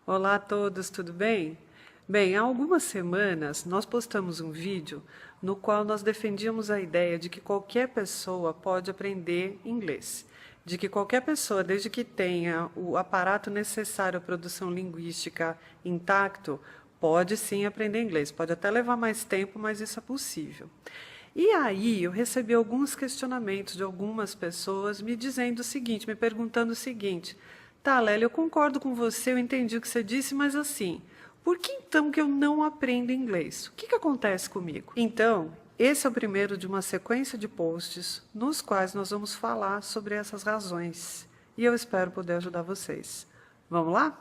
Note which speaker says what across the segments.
Speaker 1: Olá a todos, tudo bem? Bem, há algumas semanas nós postamos um vídeo no qual nós defendíamos a ideia de que qualquer pessoa pode aprender inglês, de que qualquer pessoa, desde que tenha o aparato necessário à produção linguística intacto, pode sim aprender inglês. Pode até levar mais tempo, mas isso é possível. E aí eu recebi alguns questionamentos de algumas pessoas me dizendo o seguinte, me perguntando o seguinte: tá, Lélia, eu concordo com você, eu entendi o que você disse, mas assim, por que então que eu não aprendo inglês? O que acontece comigo? Então, esse é o primeiro de uma sequência de posts nos quais nós vamos falar sobre essas razões. E eu espero poder ajudar vocês. Vamos lá?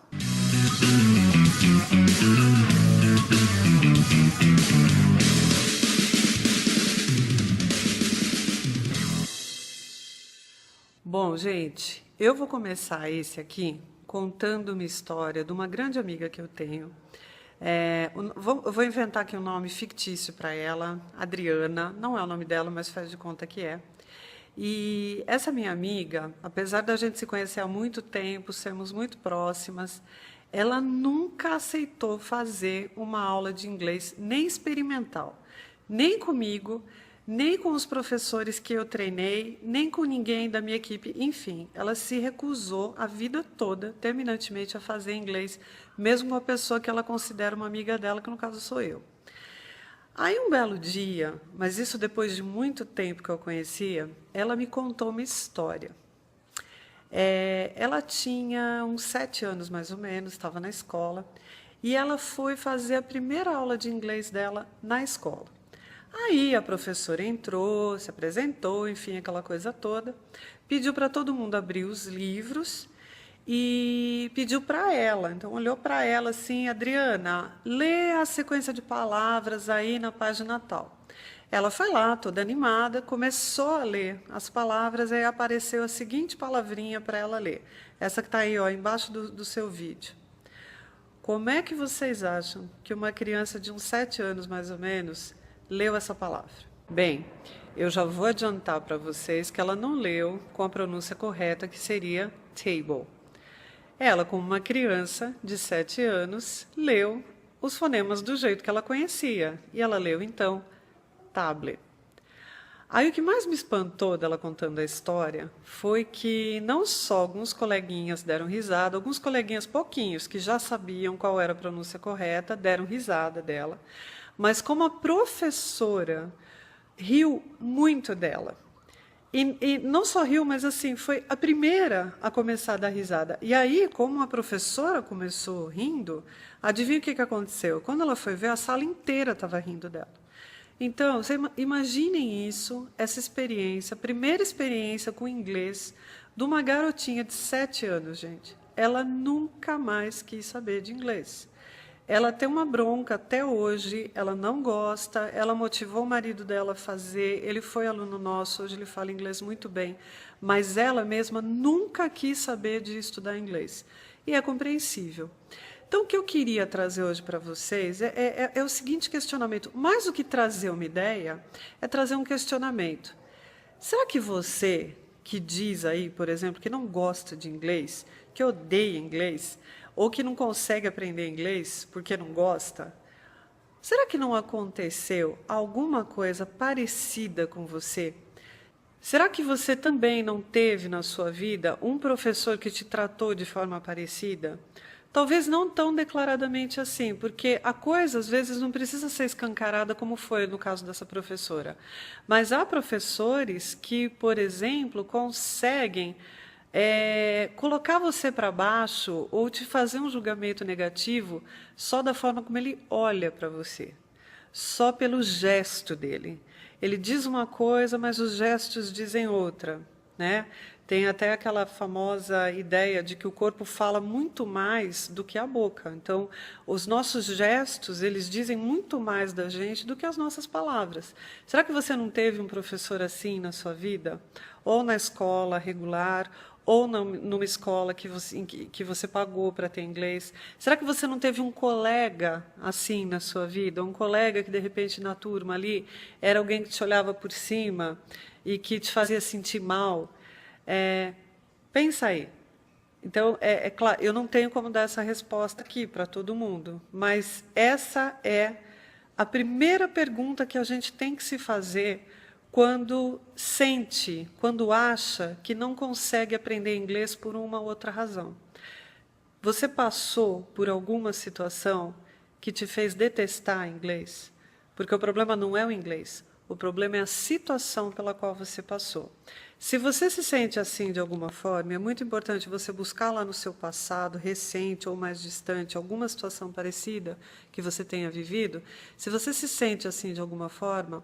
Speaker 1: Bom, gente, eu vou começar esse aqui contando uma história de uma grande amiga que eu tenho. Eu vou inventar aqui um nome fictício para ela, Adriana, não é o nome dela, mas faz de conta que é. E essa minha amiga, apesar da gente se conhecer há muito tempo, sermos muito próximas, ela nunca aceitou fazer uma aula de inglês nem experimental, nem comigo, nem com os professores que eu treinei, nem com ninguém da minha equipe. Enfim, ela se recusou a vida toda, terminantemente, a fazer inglês, mesmo com a pessoa que ela considera uma amiga dela, que no caso sou eu. Aí um belo dia, mas isso depois de muito tempo que eu conhecia, ela me contou uma história. Ela tinha uns 7 anos, mais ou menos, estava na escola, e ela foi fazer a primeira aula de inglês dela na escola. Aí a professora entrou, se apresentou, enfim, aquela coisa toda, pediu para todo mundo abrir os livros e pediu para ela. Então, olhou para ela assim: Adriana, lê a sequência de palavras aí na página tal. Ela foi lá, toda animada, começou a ler as palavras, aí apareceu a seguinte palavrinha para ela ler. Essa que está aí, ó, embaixo do seu vídeo. Como é que vocês acham que uma criança de uns 7 anos, mais ou menos, leu essa palavra? Bem, eu já vou adiantar para vocês que ela não leu com a pronúncia correta, que seria table. Ela, como uma criança de 7 anos, leu os fonemas do jeito que ela conhecia. E ela leu, então, tablet. Aí o que mais me espantou dela contando a história foi que não só alguns coleguinhas deram risada, alguns coleguinhas pouquinhos que já sabiam qual era a pronúncia correta, deram risada dela, mas como a professora riu muito dela. E não só riu, mas assim, foi a primeira a começar a dar risada. E aí, como a professora começou rindo, adivinha o que aconteceu? Quando ela foi ver, a sala inteira estava rindo dela. Então, imaginem isso, essa experiência, a primeira experiência com inglês de uma garotinha de 7 anos, gente. Ela nunca mais quis saber de inglês. Ela tem uma bronca até hoje, ela não gosta, ela motivou o marido dela a fazer, ele foi aluno nosso, hoje ele fala inglês muito bem, mas ela mesma nunca quis saber de estudar inglês. E é compreensível. Então, o que eu queria trazer hoje para vocês é o seguinte questionamento. Mais do que trazer uma ideia, é trazer um questionamento. Será que você, que diz aí, por exemplo, que não gosta de inglês, que odeia inglês, ou que não consegue aprender inglês porque não gosta, será que não aconteceu alguma coisa parecida com você? Será que você também não teve na sua vida um professor que te tratou de forma parecida? Talvez não tão declaradamente assim, porque a coisa às vezes não precisa ser escancarada como foi no caso dessa professora. Mas há professores que, por exemplo, conseguem colocar você para baixo ou te fazer um julgamento negativo só da forma como ele olha para você, só pelo gesto dele. Ele diz uma coisa, mas os gestos dizem outra, né? Tem até aquela famosa ideia de que o corpo fala muito mais do que a boca. Então, os nossos gestos, eles dizem muito mais da gente do que as nossas palavras. Será que você não teve um professor assim na sua vida? Ou na escola regular, ou numa escola que você pagou para ter inglês? Será que você não teve um colega assim na sua vida? Um colega que, de repente, na turma ali, era alguém que te olhava por cima e que te fazia sentir mal? Pensa aí. Então, é claro, eu não tenho como dar essa resposta aqui para todo mundo, mas essa é a primeira pergunta que a gente tem que se fazer quando sente, quando acha que não consegue aprender inglês por uma ou outra razão. Você passou por alguma situação que te fez detestar inglês? Porque o problema não é o inglês, o problema é a situação pela qual você passou. Se você se sente assim de alguma forma, é muito importante você buscar lá no seu passado, recente ou mais distante, alguma situação parecida que você tenha vivido. Se você se sente assim de alguma forma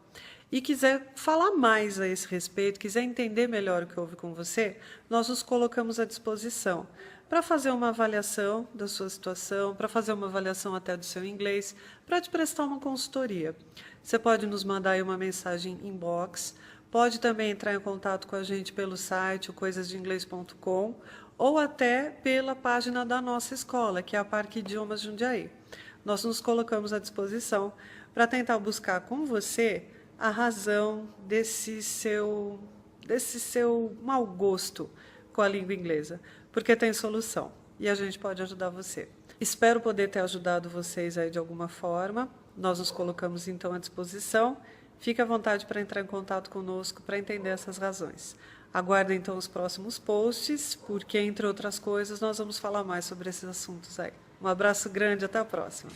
Speaker 1: e quiser falar mais a esse respeito, quiser entender melhor o que houve com você, nós nos colocamos à disposição para fazer uma avaliação da sua situação, para fazer uma avaliação até do seu inglês, para te prestar uma consultoria. Você pode nos mandar aí uma mensagem inbox, pode também entrar em contato com a gente pelo site coisasdeinglês.com ou até pela página da nossa escola, que é a Parque Idiomas Jundiaí. Nós nos colocamos à disposição para tentar buscar com você a razão desse seu mau gosto com a língua inglesa, porque tem solução e a gente pode ajudar você. Espero poder ter ajudado vocês aí de alguma forma. Nós nos colocamos então à disposição. Fique à vontade para entrar em contato conosco para entender essas razões. Aguardem então os próximos posts, porque, entre outras coisas, nós vamos falar mais sobre esses assuntos aí. Um abraço grande, até a próxima.